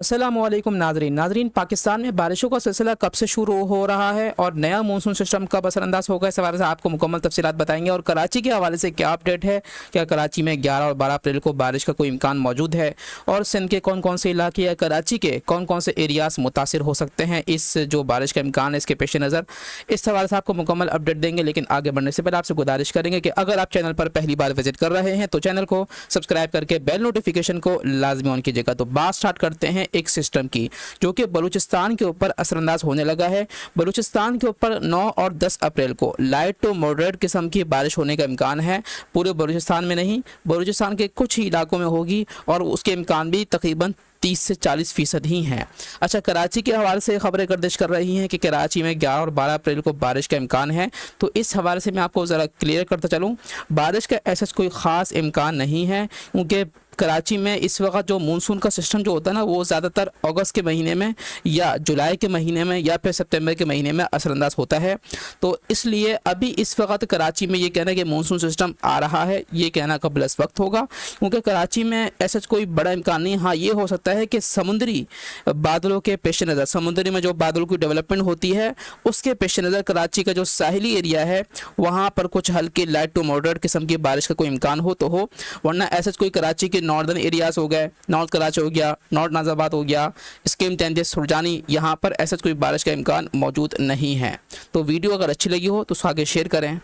अस्सलामुअलैकुम नाजरीन पाकिस्तान में बारिशों का सिलसिला कब से शुरू हो रहा है और नया मानसून सिस्टम कब असरअंदाज होगा, इस हवाले से आपको मुकम्मल तफसीलात बताएंगे। और कराची के हवाले से क्या अपडेट है, क्या कराची में 11 और 12 अप्रैल को बारिश का कोई इम्कान मौजूद है, और सिंध के कौन कौन से इलाके या कराची के कौन कौन से एरियाज मुतासिर हो सकते हैं इस जो बारिश का इम्कान है इसके पेश नज़र, इस हवाले से आपको मुकम्मल अपडेट देंगे। लेकिन आगे बढ़ने से पहले आपसे गुजारिश करेंगे कि अगर आप चैनल पर पहली बार विजिट कर रहे हैं तो चैनल को सब्सक्राइब करके बेल नोटिफिकेशन को लाजमी ऑन कीजिएगा। तो बात स्टार्ट करते हैं एक सिस्टम की जो कि बलूचिस्तान के ऊपर असरअंदाज होने लगा है। बलूचिस्तान के ऊपर 9 और 10 अप्रैल को लाइट टू मॉडरेट किस्म की बारिश होने का इम्कान है। पूरे बलूचिस्तान में नहीं, बलूचिस्तान के कुछ ही इलाकों में होगी और उसके इम्कान भी तकरीबन 30 से 40% ही हैं। अच्छा, कराची के हवाले से खबरें गर्दिश कर रही हैं कि कराची में 11 और 12 अप्रैल को बारिश का इम्कान है। तो इस हवाले से मैं आपको ज़रा क्लियर करता चलूँ, बारिश का ऐसा कोई ख़ास इम्कान नहीं है, क्योंकि कराची में इस वक्त जो मानसून का सिस्टम जो होता है ना, वो ज़्यादातर अगस्त के महीने में या जुलाई के महीने में या फिर सितंबर के महीने में असरअंदाज होता है। तो इसलिए अभी इस वक्त कराची में ये कहना कि मानसून सिस्टम आ रहा है, ये कहना कबल इस वक्त होगा, क्योंकि कराची में ऐसा कोई बड़ा इम्कान नहीं। हाँ, ये हो सकता है कि समुद्री बादलों के पेश नज़र, समुद्री में जो बादलों की डेवलपमेंट होती है उसके पेश नज़र कराची का जो साहिली एरिया है वहाँ पर कुछ हल्की लाइट टू मॉडरेट किस्म की बारिश का कोई इम्कान हो तो हो, वरना ऐसा कोई कराची के नॉर्दर्न एरियाज़ हो गए, नॉर्थ कराची हो गया, नॉर्थ नाज़ाबाद हो गया, स्कीम 10 सुरजानी, यहाँ पर ऐसा कोई बारिश का इम्कान मौजूद नहीं है। तो वीडियो अगर अच्छी लगी हो तो उसको आगे शेयर करें।